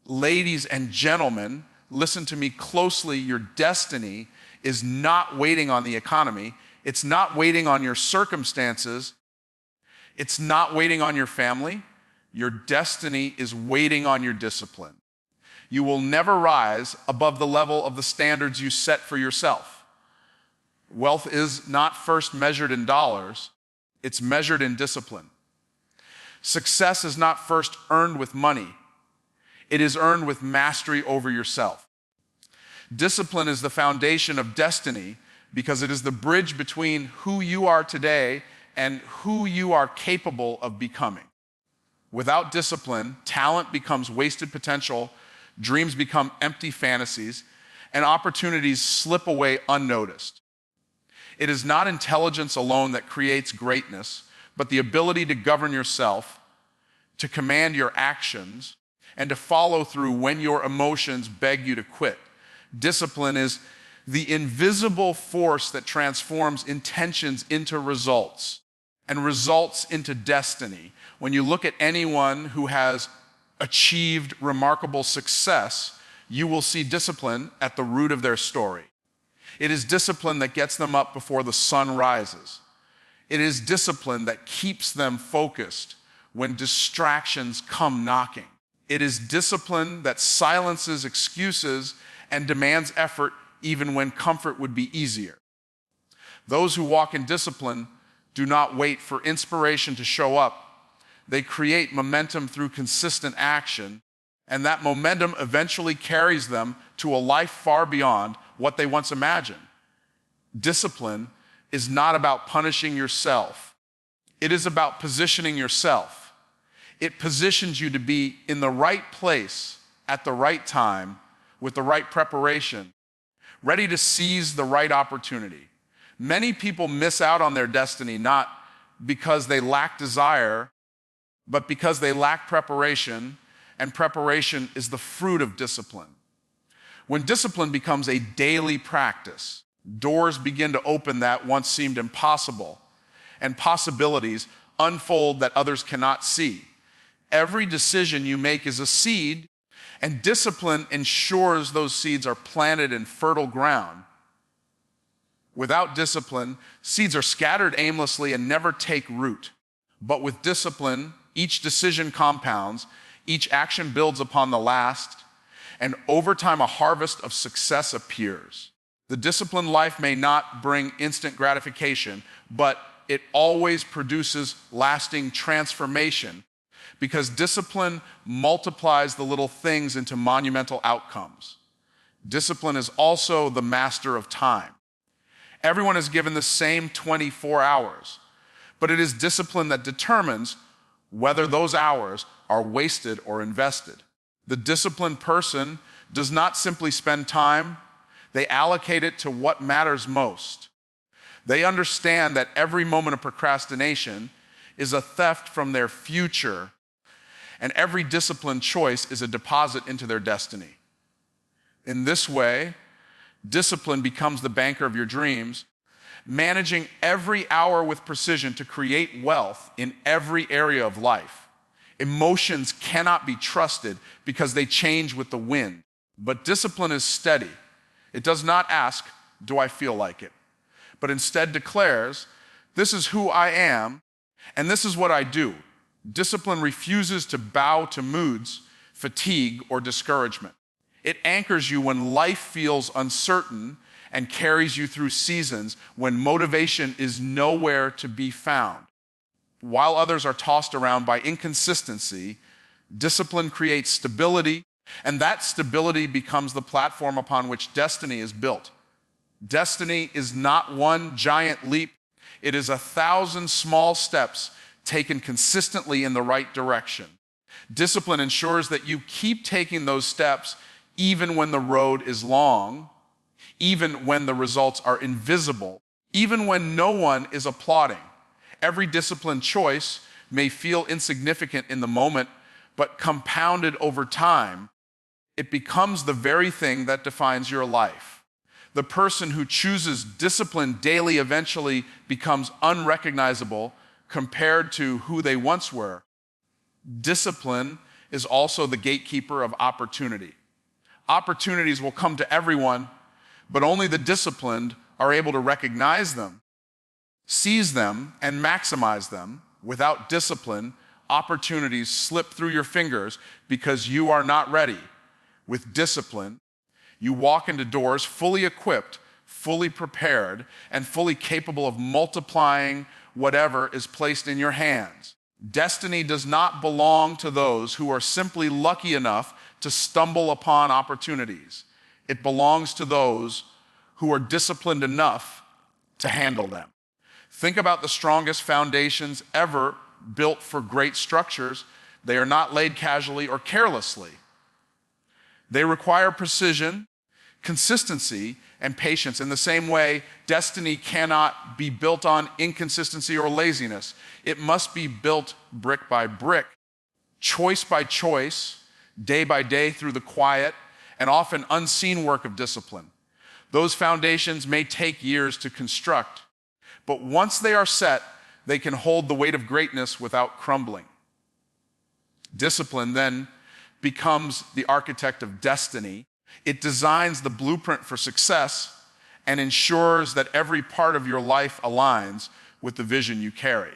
Ladies and gentlemen, listen to me closely. Your destiny is not waiting on the economy. It's not waiting on your circumstances. It's not waiting on your family. Your destiny is waiting on your discipline. You will never rise above the level of the standards you set for yourself. Wealth is not first measured in dollars. It's measured in discipline. Success is not first earned with money. It is earned with mastery over yourself. Discipline is the foundation of destiny because it is the bridge between who you are today and who you are capable of becoming. Without discipline, talent becomes wasted potential, dreams become empty fantasies, and opportunities slip away unnoticed. It is not intelligence alone that creates greatness, but the ability to govern yourself, to command your actions, and to follow through when your emotions beg you to quit. Discipline is the invisible force that transforms intentions into results and results into destiny. When you look at anyone who has achieved remarkable success, you will see discipline at the root of their story. It is discipline that gets them up before the sun rises. It is discipline that keeps them focused when distractions come knocking. It is discipline that silences excuses and demands effort even when comfort would be easier. Those who walk in discipline do not wait for inspiration to show up. They create momentum through consistent action, and that momentum eventually carries them to a life far beyond what they once imagined. Discipline is not about punishing yourself. It is about positioning yourself. It positions you to be in the right place at the right time with the right preparation, ready to seize the right opportunity. Many people miss out on their destiny not because they lack desire, but because they lack preparation, and preparation is the fruit of discipline. When discipline becomes a daily practice, doors begin to open that once seemed impossible, and possibilities unfold that others cannot see. Every decision you make is a seed, and discipline ensures those seeds are planted in fertile ground. Without discipline, seeds are scattered aimlessly and never take root. But with discipline, each decision compounds, each action builds upon the last, and over time a harvest of success appears. The disciplined life may not bring instant gratification, but it always produces lasting transformation because discipline multiplies the little things into monumental outcomes. Discipline is also the master of time. Everyone is given the same 24 hours, but it is discipline that determines whether those hours are wasted or invested. The disciplined person does not simply spend time, they allocate it to what matters most. They understand that every moment of procrastination is a theft from their future, and every disciplined choice is a deposit into their destiny. In this way, discipline becomes the banker of your dreams, managing every hour with precision to create wealth in every area of life. Emotions cannot be trusted because they change with the wind, but discipline is steady. It does not ask, do I feel like it? But instead declares, this is who I am, and this is what I do. Discipline refuses to bow to moods, fatigue, or discouragement. It anchors you when life feels uncertain and carries you through seasons when motivation is nowhere to be found. While others are tossed around by inconsistency, discipline creates stability, and that stability becomes the platform upon which destiny is built. Destiny is not one giant leap. It is 1,000 small steps taken consistently in the right direction. Discipline ensures that you keep taking those steps even when the road is long, even when the results are invisible, even when no one is applauding. Every disciplined choice may feel insignificant in the moment, but compounded over time, it becomes the very thing that defines your life. The person who chooses discipline daily eventually becomes unrecognizable compared to who they once were. Discipline is also the gatekeeper of opportunity. Opportunities will come to everyone, but only the disciplined are able to recognize them, seize them, and maximize them. Without discipline, opportunities slip through your fingers because you are not ready. With discipline, you walk into doors fully equipped, fully prepared, and fully capable of multiplying whatever is placed in your hands. Destiny does not belong to those who are simply lucky enough to stumble upon opportunities. It belongs to those who are disciplined enough to handle them. Think about the strongest foundations ever built for great structures. They are not laid casually or carelessly. They require precision, consistency, and patience. In the same way, destiny cannot be built on inconsistency or laziness. It must be built brick by brick, choice by choice, day by day through the quiet and often unseen work of discipline. Those foundations may take years to construct, but once they are set, they can hold the weight of greatness without crumbling. Discipline then becomes the architect of destiny. It designs the blueprint for success and ensures that every part of your life aligns with the vision you carry.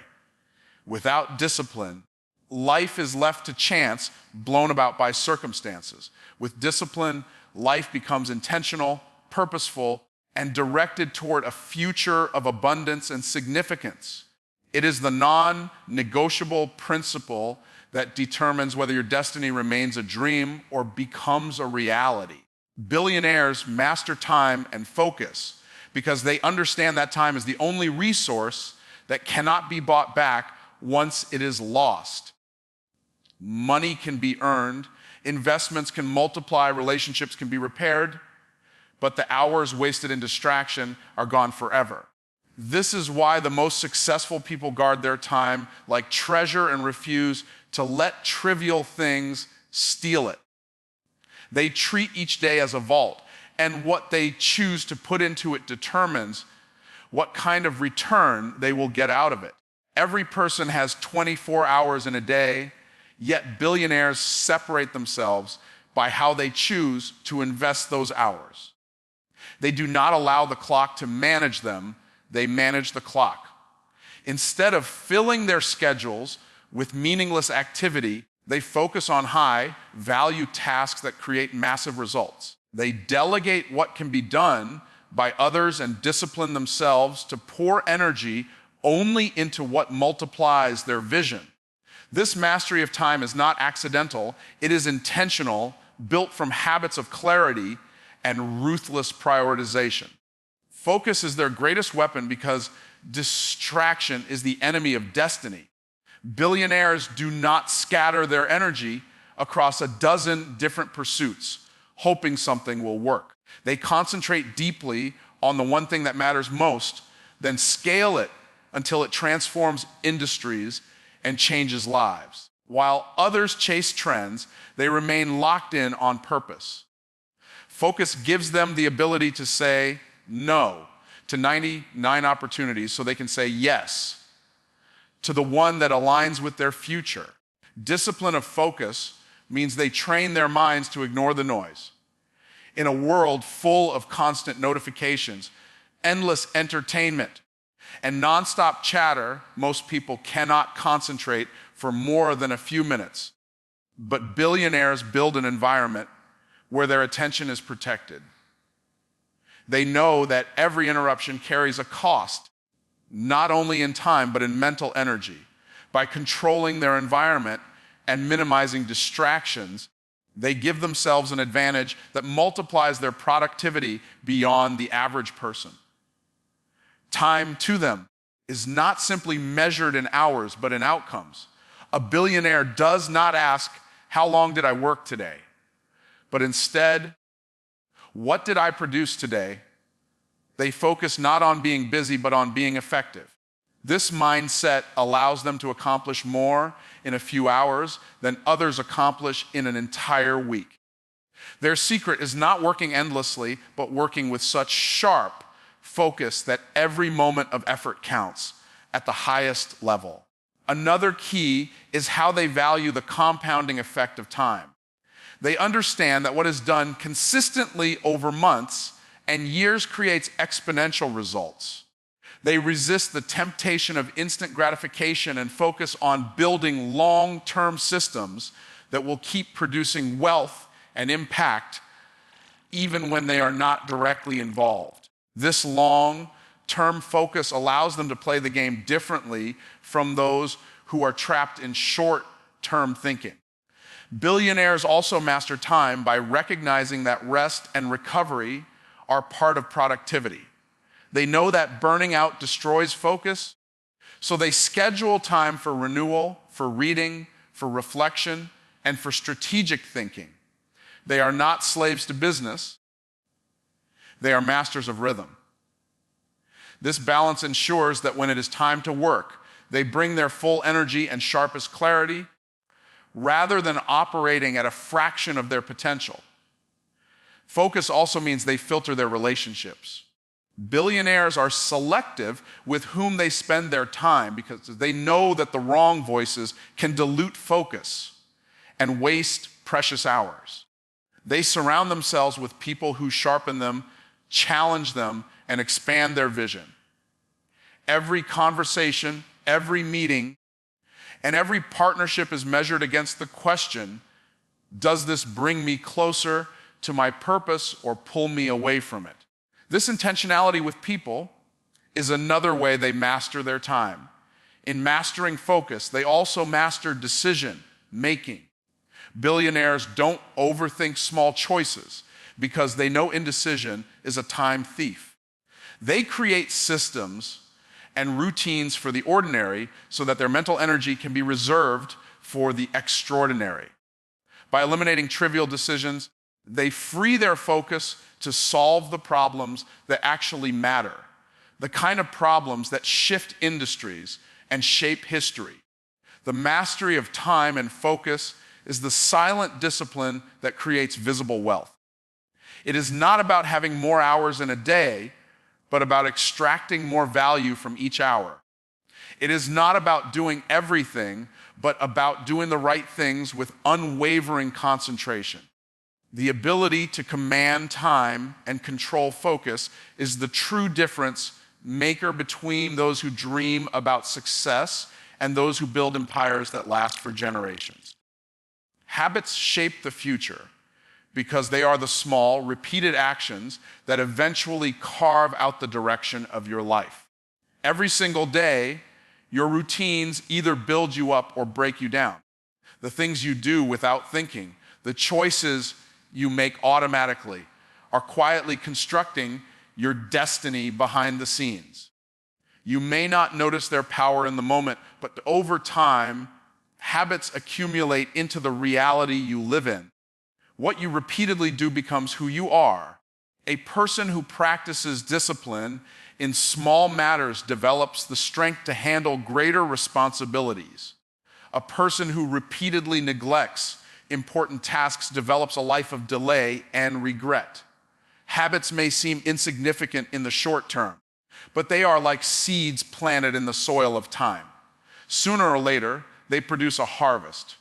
Without discipline, life is left to chance, blown about by circumstances. With discipline, life becomes intentional, purposeful, and directed toward a future of abundance and significance. It is the non-negotiable principle that determines whether your destiny remains a dream or becomes a reality. Billionaires master time and focus because they understand that time is the only resource that cannot be bought back once it is lost. Money can be earned, investments can multiply, relationships can be repaired, but the hours wasted in distraction are gone forever. This is why the most successful people guard their time like treasure and refuse to let trivial things steal it. They treat each day as a vault, and what they choose to put into it determines what kind of return they will get out of it. Every person has 24 hours in a day, yet billionaires separate themselves by how they choose to invest those hours. They do not allow the clock to manage them, they manage the clock. Instead of filling their schedules with meaningless activity, they focus on high-value tasks that create massive results. They delegate what can be done by others and discipline themselves to pour energy only into what multiplies their vision. This mastery of time is not accidental, it is intentional, built from habits of clarity and ruthless prioritization. Focus is their greatest weapon because distraction is the enemy of destiny. Billionaires do not scatter their energy across a dozen different pursuits, hoping something will work. They concentrate deeply on the one thing that matters most, then scale it until it transforms industries and changes lives. While others chase trends, they remain locked in on purpose. Focus gives them the ability to say no to 99 opportunities so they can say yes to the one that aligns with their future. Discipline of focus means they train their minds to ignore the noise. In a world full of constant notifications, endless entertainment, and nonstop chatter, most people cannot concentrate for more than a few minutes. But billionaires build an environment where their attention is protected. They know that every interruption carries a cost, not only in time, but in mental energy. By controlling their environment and minimizing distractions, they give themselves an advantage that multiplies their productivity beyond the average person. Time to them is not simply measured in hours, but in outcomes. A billionaire does not ask, "How long did I work today?" But instead, "What did I produce today?" They focus not on being busy, but on being effective. This mindset allows them to accomplish more in a few hours than others accomplish in an entire week. Their secret is not working endlessly, but working with such sharp focus that every moment of effort counts at the highest level. Another key is how they value the compounding effect of time. They understand that what is done consistently over months and years creates exponential results. They resist the temptation of instant gratification and focus on building long-term systems that will keep producing wealth and impact even when they are not directly involved. This long-term focus allows them to play the game differently from those who are trapped in short-term thinking. Billionaires also master time by recognizing that rest and recovery are part of productivity. They know that burning out destroys focus, so they schedule time for renewal, for reading, for reflection, and for strategic thinking. They are not slaves to business. They are masters of rhythm. This balance ensures that when it is time to work, they bring their full energy and sharpest clarity rather than operating at a fraction of their potential. Focus also means they filter their relationships. Billionaires are selective with whom they spend their time because they know that the wrong voices can dilute focus and waste precious hours. They surround themselves with people who sharpen them, challenge them, and expand their vision. Every conversation, every meeting, and every partnership is measured against the question, does this bring me closer to my purpose or pull me away from it? This intentionality with people is another way they master their time. In mastering focus, they also master decision making. Billionaires don't overthink small choices because they know indecision is a time thief. They create systems and routines for the ordinary so that their mental energy can be reserved for the extraordinary. By eliminating trivial decisions, they free their focus to solve the problems that actually matter, the kind of problems that shift industries and shape history. The mastery of time and focus is the silent discipline that creates visible wealth. It is not about having more hours in a day, but about extracting more value from each hour. It is not about doing everything, but about doing the right things with unwavering concentration. The ability to command time and control focus is the true difference maker between those who dream about success and those who build empires that last for generations. Habits shape the future because they are the small, repeated actions that eventually carve out the direction of your life. Every single day, your routines either build you up or break you down. The things you do without thinking, the choices you make automatically, are quietly constructing your destiny behind the scenes. You may not notice their power in the moment, but over time, habits accumulate into the reality you live in. What you repeatedly do becomes who you are. A person who practices discipline in small matters develops the strength to handle greater responsibilities. A person who repeatedly neglects important tasks develops a life of delay and regret. Habits may seem insignificant in the short term, but they are like seeds planted in the soil of time. Sooner or later, they produce a harvest,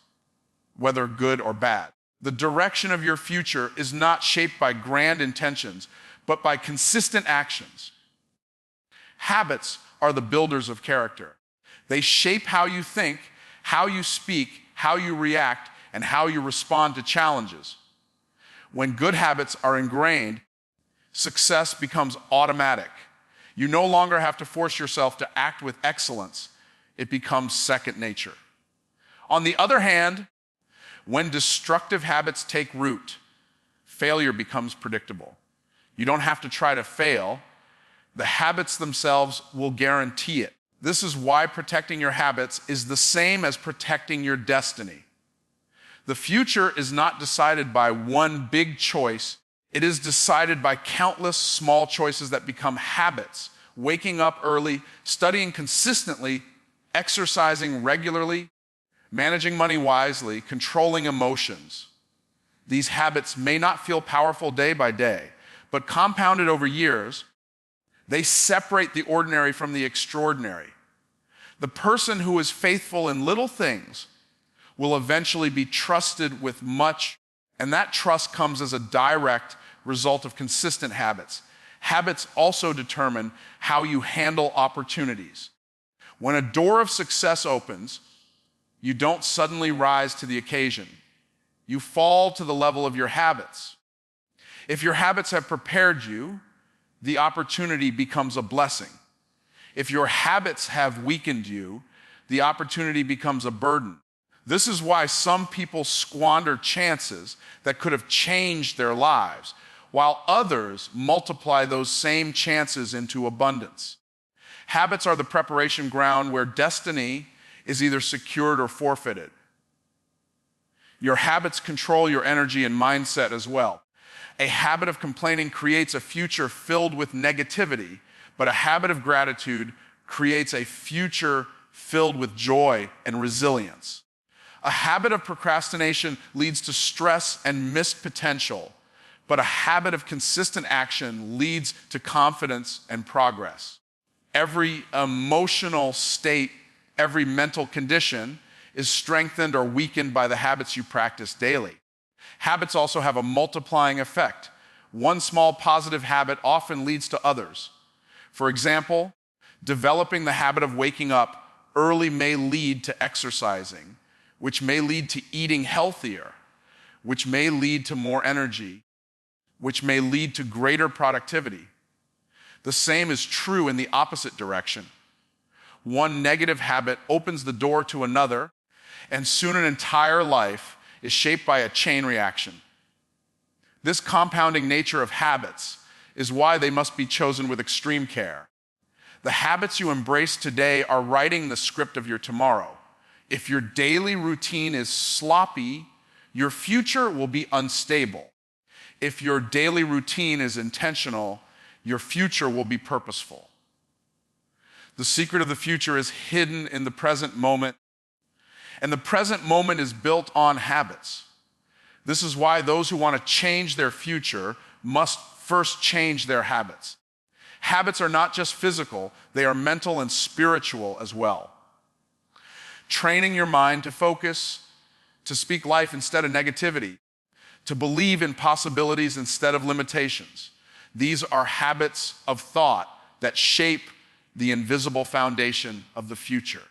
whether good or bad. The direction of your future is not shaped by grand intentions, but by consistent actions. Habits are the builders of character. They shape how you think, how you speak, how you react, and how you respond to challenges. When good habits are ingrained, success becomes automatic. You no longer have to force yourself to act with excellence. It becomes second nature. On the other hand, when destructive habits take root, failure becomes predictable. You don't have to try to fail. The habits themselves will guarantee it. This is why protecting your habits is the same as protecting your destiny. The future is not decided by one big choice. It is decided by countless small choices that become habits. Waking up early, studying consistently, exercising regularly, managing money wisely, controlling emotions. These habits may not feel powerful day by day, but compounded over years, they separate the ordinary from the extraordinary. The person who is faithful in little things will eventually be trusted with much, and that trust comes as a direct result of consistent habits. Habits also determine how you handle opportunities. When a door of success opens, you don't suddenly rise to the occasion. You fall to the level of your habits. If your habits have prepared you, the opportunity becomes a blessing. If your habits have weakened you, the opportunity becomes a burden. This is why some people squander chances that could have changed their lives, while others multiply those same chances into abundance. Habits are the preparation ground where destiny is either secured or forfeited. Your habits control your energy and mindset as well. A habit of complaining creates a future filled with negativity, but a habit of gratitude creates a future filled with joy and resilience. A habit of procrastination leads to stress and missed potential, but a habit of consistent action leads to confidence and progress. Every emotional state, every mental condition is strengthened or weakened by the habits you practice daily. Habits also have a multiplying effect. One small positive habit often leads to others. For example, developing the habit of waking up early may lead to exercising, which may lead to eating healthier, which may lead to more energy, which may lead to greater productivity. The same is true in the opposite direction. One negative habit opens the door to another, and soon an entire life is shaped by a chain reaction. This compounding nature of habits is why they must be chosen with extreme care. The habits you embrace today are writing the script of your tomorrow. If your daily routine is sloppy, your future will be unstable. If your daily routine is intentional, your future will be purposeful. The secret of the future is hidden in the present moment, and the present moment is built on habits. This is why those who want to change their future must first change their habits. Habits are not just physical, they are mental and spiritual as well. Training your mind to focus, to speak life instead of negativity, to believe in possibilities instead of limitations. These are habits of thought that shape the invisible foundation of the future.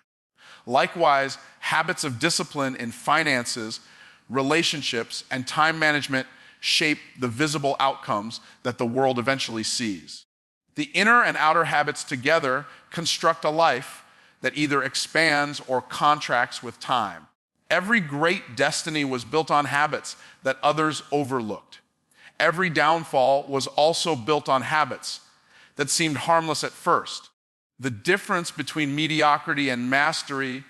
Likewise, habits of discipline in finances, relationships, and time management shape the visible outcomes that the world eventually sees. The inner and outer habits together construct a life that either expands or contracts with time. Every great destiny was built on habits that others overlooked. Every downfall was also built on habits that seemed harmless at first. The difference between mediocrity and mastery,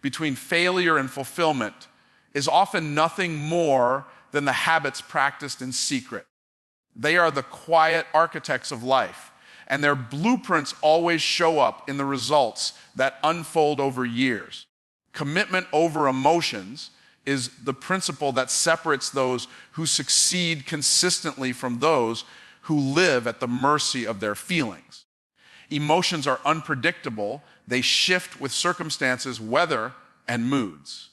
between failure and fulfillment, is often nothing more than the habits practiced in secret. They are the quiet architects of life, and their blueprints always show up in the results that unfold over years. Commitment over emotions is the principle that separates those who succeed consistently from those who live at the mercy of their feelings. Emotions are unpredictable. They shift with circumstances, weather, and moods.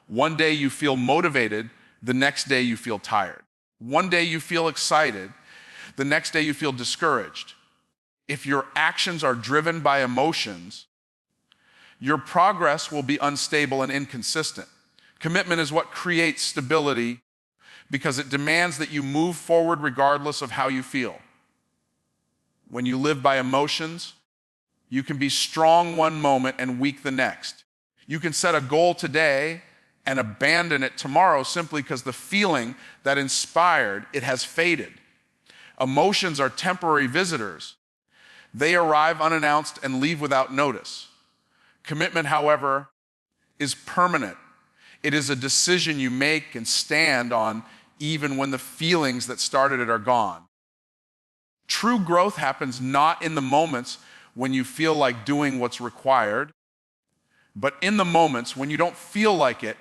One day you feel motivated, the next day you feel tired. One day you feel excited, the next day you feel discouraged. If your actions are driven by emotions, your progress will be unstable and inconsistent. Commitment is what creates stability because it demands that you move forward regardless of how you feel. When you live by emotions, you can be strong one moment and weak the next. You can set a goal today and abandon it tomorrow simply because the feeling that inspired it has faded. Emotions are temporary visitors. They arrive unannounced and leave without notice. Commitment, however, is permanent. It is a decision you make and stand on even when the feelings that started it are gone. True growth happens not in the moments when you feel like doing what's required, but in the moments when you don't feel like it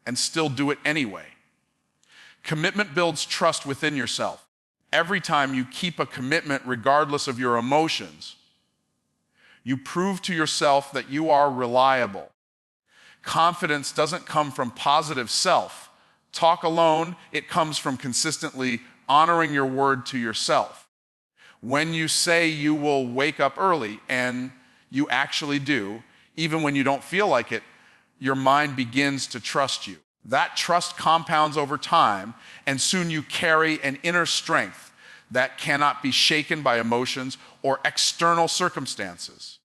and still do it anyway. Commitment builds trust within yourself. Every time you keep a commitment regardless of your emotions, You prove to yourself that you are reliable. Confidence doesn't come from positive self talk alone, it comes from consistently honoring your word to yourself. When you say you will wake up early, and you actually do, even when you don't feel like it, your mind begins to trust you. That trust compounds over time, and soon you carry an inner strength that cannot be shaken by emotions or external circumstances.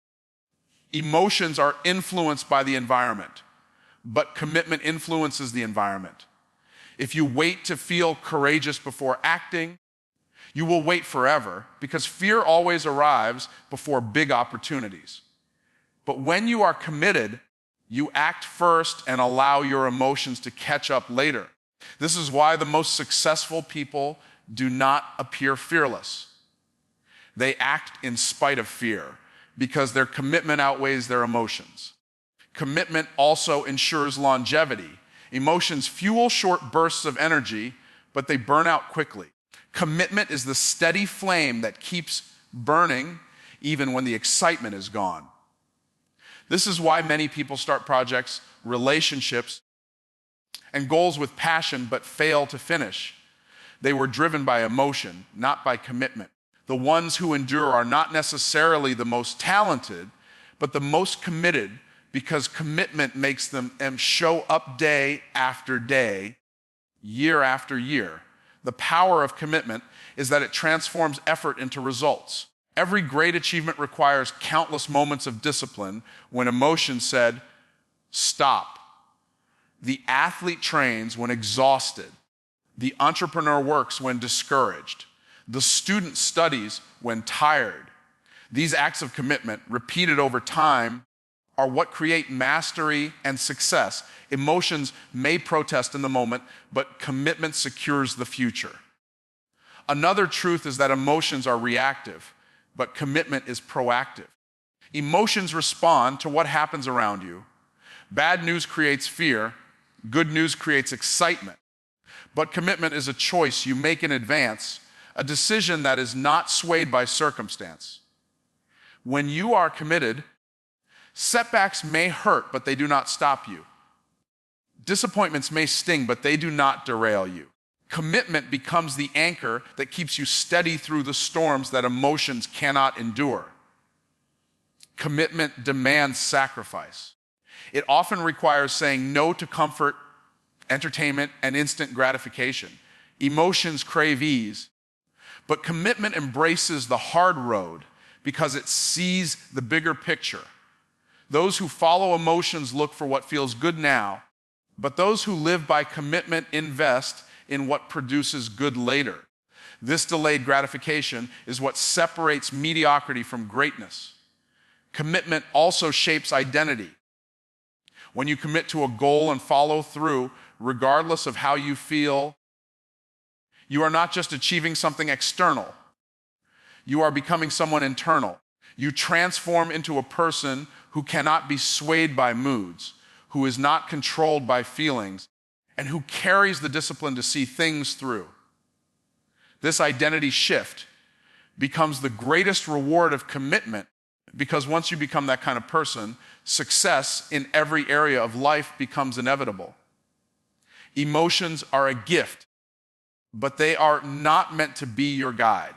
Emotions are influenced by the environment, but commitment influences the environment. If you wait to feel courageous before acting, you will wait forever, because fear always arrives before big opportunities. But when you are committed, you act first and allow your emotions to catch up later. This is why the most successful people do not appear fearless. They act in spite of fear, because their commitment outweighs their emotions. Commitment also ensures longevity. Emotions fuel short bursts of energy, but they burn out quickly. Commitment is the steady flame that keeps burning even when the excitement is gone. This is why many people start projects, relationships, and goals with passion but fail to finish. They were driven by emotion, not by commitment. The ones who endure are not necessarily the most talented, but the most committed, because commitment makes them show up day after day, year after year. The power of commitment is that it transforms effort into results. Every great achievement requires countless moments of discipline when emotion said, stop. The athlete trains when exhausted. The entrepreneur works when discouraged. The student studies when tired. These acts of commitment, repeated over time, are what create mastery and success. Emotions may protest in the moment, but commitment secures the future. Another truth is that emotions are reactive, but commitment is proactive. Emotions respond to what happens around you. Bad news creates fear. Good news creates excitement. But commitment is a choice you make in advance, a decision that is not swayed by circumstance. When you are committed, setbacks may hurt, but they do not stop you. Disappointments may sting, but they do not derail you. Commitment becomes the anchor that keeps you steady through the storms that emotions cannot endure. Commitment demands sacrifice. It often requires saying no to comfort, entertainment, and instant gratification. Emotions crave ease, but commitment embraces the hard road because it sees the bigger picture. Those who follow emotions look for what feels good now, but those who live by commitment invest in what produces good later. This delayed gratification is what separates mediocrity from greatness. Commitment also shapes identity. When you commit to a goal and follow through, regardless of how you feel, you are not just achieving something external. You are becoming someone internal. You transform into a person who cannot be swayed by moods, who is not controlled by feelings, and who carries the discipline to see things through. This identity shift becomes the greatest reward of commitment, because once you become that kind of person, success in every area of life becomes inevitable. Emotions are a gift, but they are not meant to be your guide.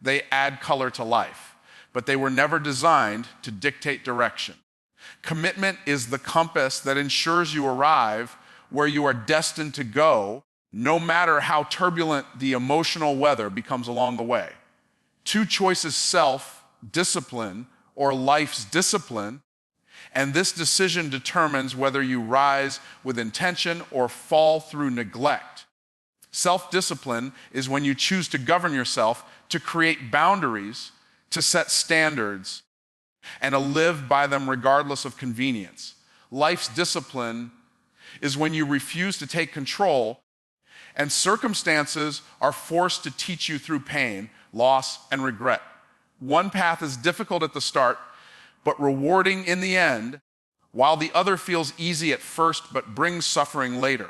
They add color to life, but they were never designed to dictate direction. Commitment is the compass that ensures you arrive where you are destined to go, no matter how turbulent the emotional weather becomes along the way. Two choices: self-discipline or life's discipline, and this decision determines whether you rise with intention or fall through neglect. Self-discipline is when you choose to govern yourself, to create boundaries, to set standards, and to live by them regardless of convenience. Life's discipline is when you refuse to take control, and circumstances are forced to teach you through pain, loss, and regret. One path is difficult at the start, but rewarding in the end, while the other feels easy at first but brings suffering later.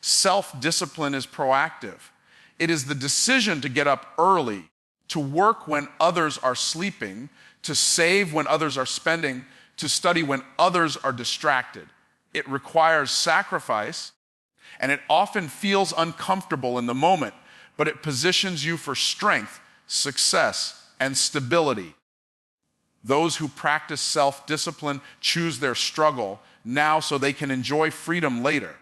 Self-discipline is proactive. It is the decision to get up early, to work when others are sleeping, to save when others are spending, to study when others are distracted. It requires sacrifice, and it often feels uncomfortable in the moment, but it positions you for strength, success, and stability. Those who practice self-discipline choose their struggle now so they can enjoy freedom later.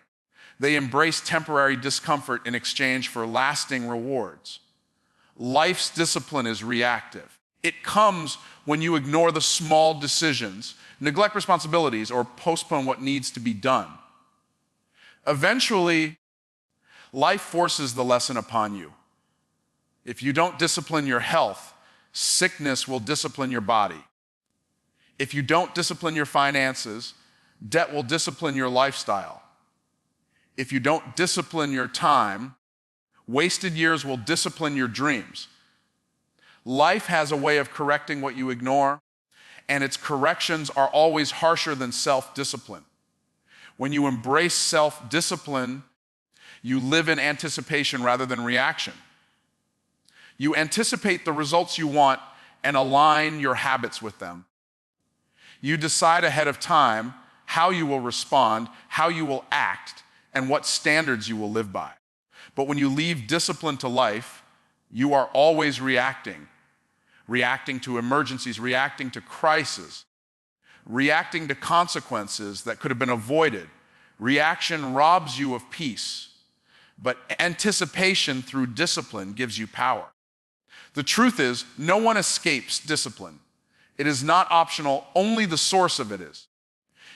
They embrace temporary discomfort in exchange for lasting rewards. Life's discipline is reactive. It comes when you ignore the small decisions, neglect responsibilities, or postpone what needs to be done. Eventually, life forces the lesson upon you. If you don't discipline your health, sickness will discipline your body. If you don't discipline your finances, debt will discipline your lifestyle. If you don't discipline your time, wasted years will discipline your dreams. Life has a way of correcting what you ignore, and its corrections are always harsher than self-discipline. When you embrace self-discipline, you live in anticipation rather than reaction. You anticipate the results you want and align your habits with them. You decide ahead of time how you will respond, how you will act, and what standards you will live by. But when you leave discipline to life, you are always reacting to emergencies, reacting to crises, reacting to consequences that could have been avoided. Reaction robs you of peace, but anticipation through discipline gives you power. The truth is, no one escapes discipline. It is not optional, only the source of it is.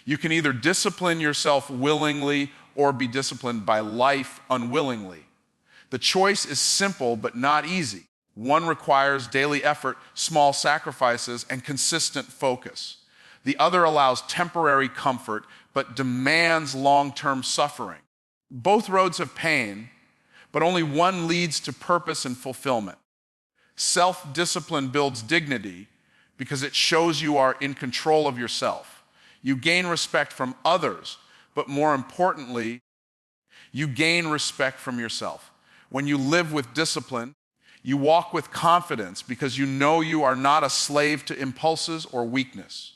You can either discipline yourself willingly or be disciplined by life unwillingly. The choice is simple but not easy. One requires daily effort, small sacrifices, and consistent focus. The other allows temporary comfort but demands long-term suffering. Both roads have pain, but only one leads to purpose and fulfillment. Self-discipline builds dignity because it shows you are in control of yourself. You gain respect from others, but more importantly, you gain respect from yourself. When you live with discipline, you walk with confidence because you know you are not a slave to impulses or weakness.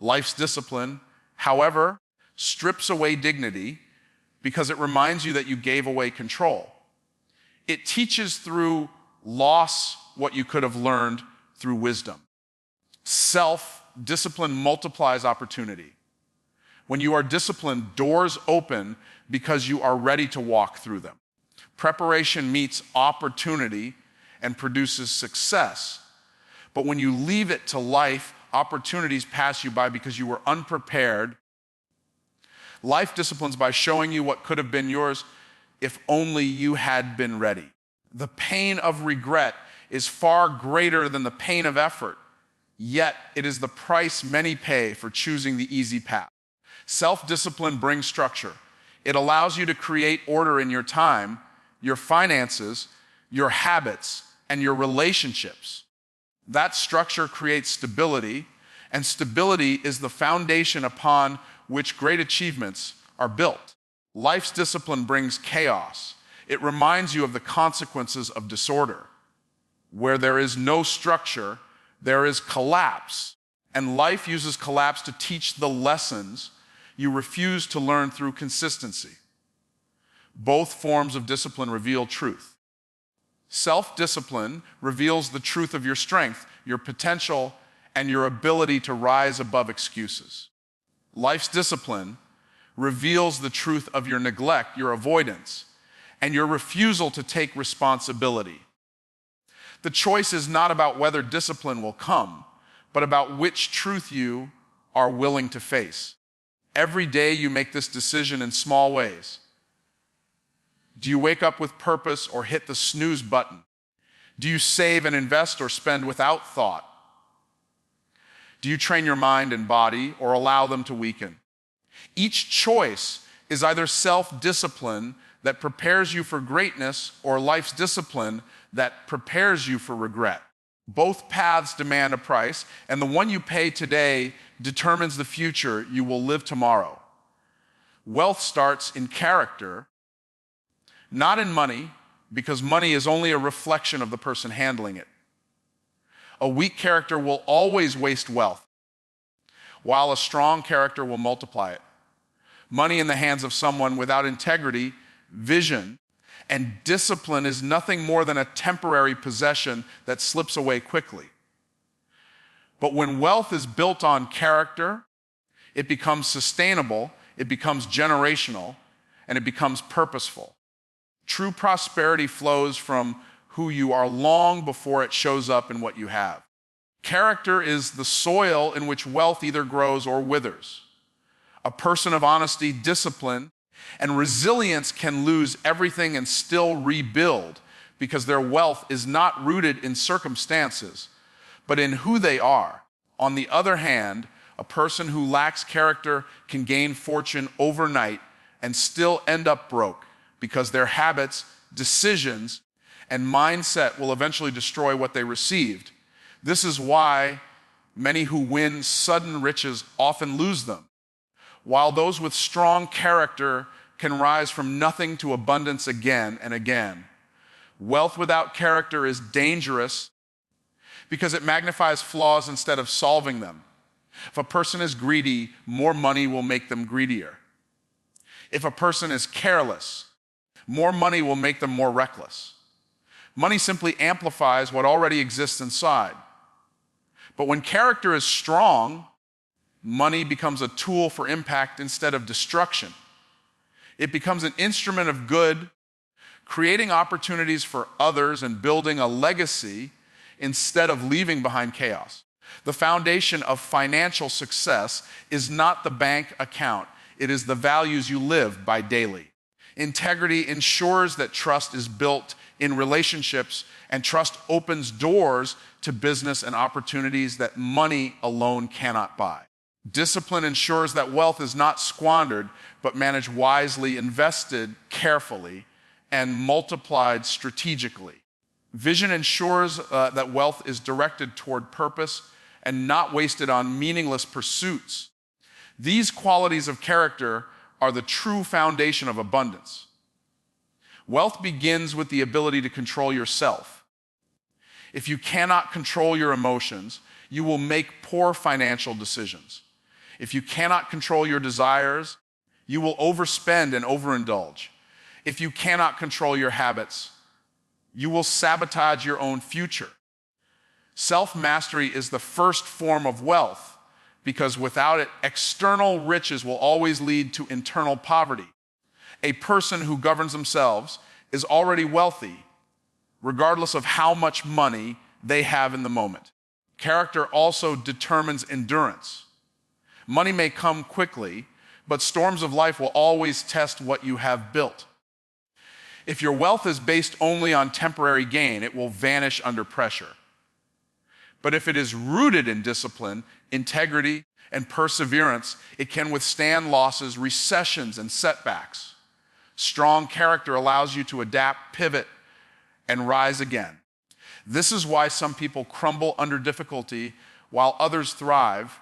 Life's discipline, however, strips away dignity because it reminds you that you gave away control. It teaches through loss what you could have learned through wisdom. Self-discipline multiplies opportunity. When you are disciplined, doors open because you are ready to walk through them. Preparation meets opportunity and produces success. But when you leave it to life, opportunities pass you by because you were unprepared. Life disciplines by showing you what could have been yours if only you had been ready. The pain of regret is far greater than the pain of effort, yet it is the price many pay for choosing the easy path. Self-discipline brings structure. It allows you to create order in your time, your finances, your habits, and your relationships. That structure creates stability, and stability is the foundation upon which great achievements are built. Life's discipline brings chaos. It reminds you of the consequences of disorder. Where there is no structure, there is collapse. And life uses collapse to teach the lessons you refuse to learn through consistency. Both forms of discipline reveal truth. Self-discipline reveals the truth of your strength, your potential, and your ability to rise above excuses. Life's discipline reveals the truth of your neglect, your avoidance, and your refusal to take responsibility. The choice is not about whether discipline will come, but about which truth you are willing to face. Every day you make this decision in small ways. Do you wake up with purpose or hit the snooze button? Do you save and invest or spend without thought? Do you train your mind and body or allow them to weaken? Each choice is either self-discipline that prepares you for greatness or life's discipline that prepares you for regret. Both paths demand a price, and the one you pay today determines the future you will live tomorrow. Wealth starts in character, not in money, because money is only a reflection of the person handling it. A weak character will always waste wealth, while a strong character will multiply it. Money in the hands of someone without integrity, vision, and discipline is nothing more than a temporary possession that slips away quickly. But when wealth is built on character, it becomes sustainable, it becomes generational, and it becomes purposeful. True prosperity flows from who you are long before it shows up in what you have. Character is the soil in which wealth either grows or withers. A person of honesty, discipline, and resilience can lose everything and still rebuild because their wealth is not rooted in circumstances, but in who they are. On the other hand, a person who lacks character can gain fortune overnight and still end up broke because their habits, decisions, and mindset will eventually destroy what they received. This is why many who win sudden riches often lose them, while those with strong character can rise from nothing to abundance again and again. Wealth without character is dangerous because it magnifies flaws instead of solving them. If a person is greedy, more money will make them greedier. If a person is careless, more money will make them more reckless. Money simply amplifies what already exists inside. But when character is strong, money becomes a tool for impact instead of destruction. It becomes an instrument of good, creating opportunities for others and building a legacy instead of leaving behind chaos. The foundation of financial success is not the bank account. It is the values you live by daily. Integrity ensures that trust is built in relationships, and trust opens doors to business and opportunities that money alone cannot buy. Discipline ensures that wealth is not squandered, but managed wisely, invested carefully, and multiplied strategically. Vision ensures that wealth is directed toward purpose and not wasted on meaningless pursuits. These qualities of character are the true foundation of abundance. Wealth begins with the ability to control yourself. If you cannot control your emotions, you will make poor financial decisions. If you cannot control your desires, you will overspend and overindulge. If you cannot control your habits, you will sabotage your own future. Self-mastery is the first form of wealth because without it, external riches will always lead to internal poverty. A person who governs themselves is already wealthy, regardless of how much money they have in the moment. Character also determines endurance. Money may come quickly, but storms of life will always test what you have built. If your wealth is based only on temporary gain, it will vanish under pressure. But if it is rooted in discipline, integrity, and perseverance, it can withstand losses, recessions, and setbacks. Strong character allows you to adapt, pivot, and rise again. This is why some people crumble under difficulty while others thrive.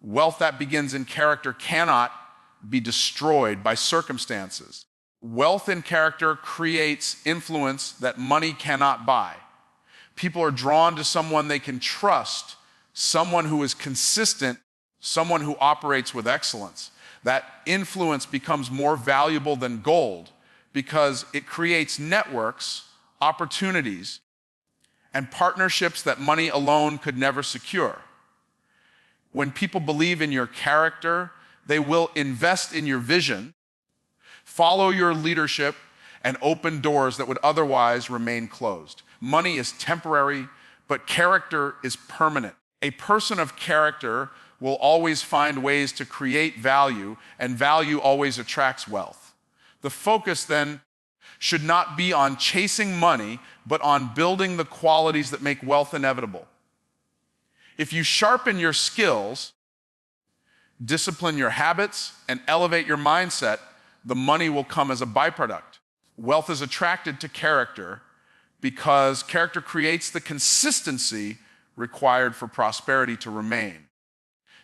Wealth that begins in character cannot be destroyed by circumstances. Wealth in character creates influence that money cannot buy. People are drawn to someone they can trust, someone who is consistent, someone who operates with excellence. That influence becomes more valuable than gold because it creates networks, opportunities, and partnerships that money alone could never secure. When people believe in your character, they will invest in your vision, follow your leadership, and open doors that would otherwise remain closed. Money is temporary, but character is permanent. A person of character will always find ways to create value, and value always attracts wealth. The focus then should not be on chasing money, but on building the qualities that make wealth inevitable. If you sharpen your skills, discipline your habits, and elevate your mindset, the money will come as a byproduct. Wealth is attracted to character because character creates the consistency required for prosperity to remain.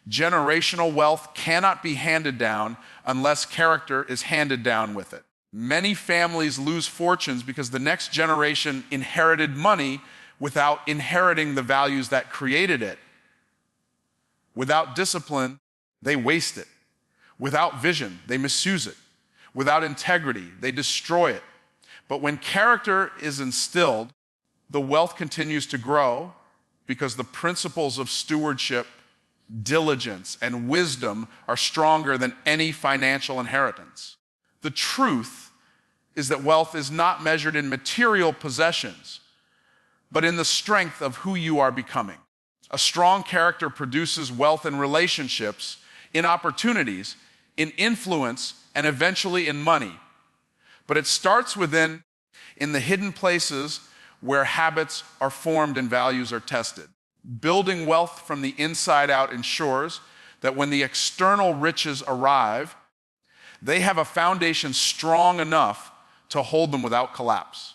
Generational wealth cannot be handed down unless character is handed down with it. Many families lose fortunes because the next generation inherited money without inheriting the values that created it. Without discipline, they waste it. Without vision, they misuse it. Without integrity, they destroy it. But when character is instilled, the wealth continues to grow because the principles of stewardship, diligence, and wisdom are stronger than any financial inheritance. The truth is that wealth is not measured in material possessions, but in the strength of who you are becoming. A strong character produces wealth in relationships, in opportunities, in influence, and eventually in money. But it starts within, in the hidden places where habits are formed and values are tested. Building wealth from the inside out ensures that when the external riches arrive, they have a foundation strong enough to hold them without collapse.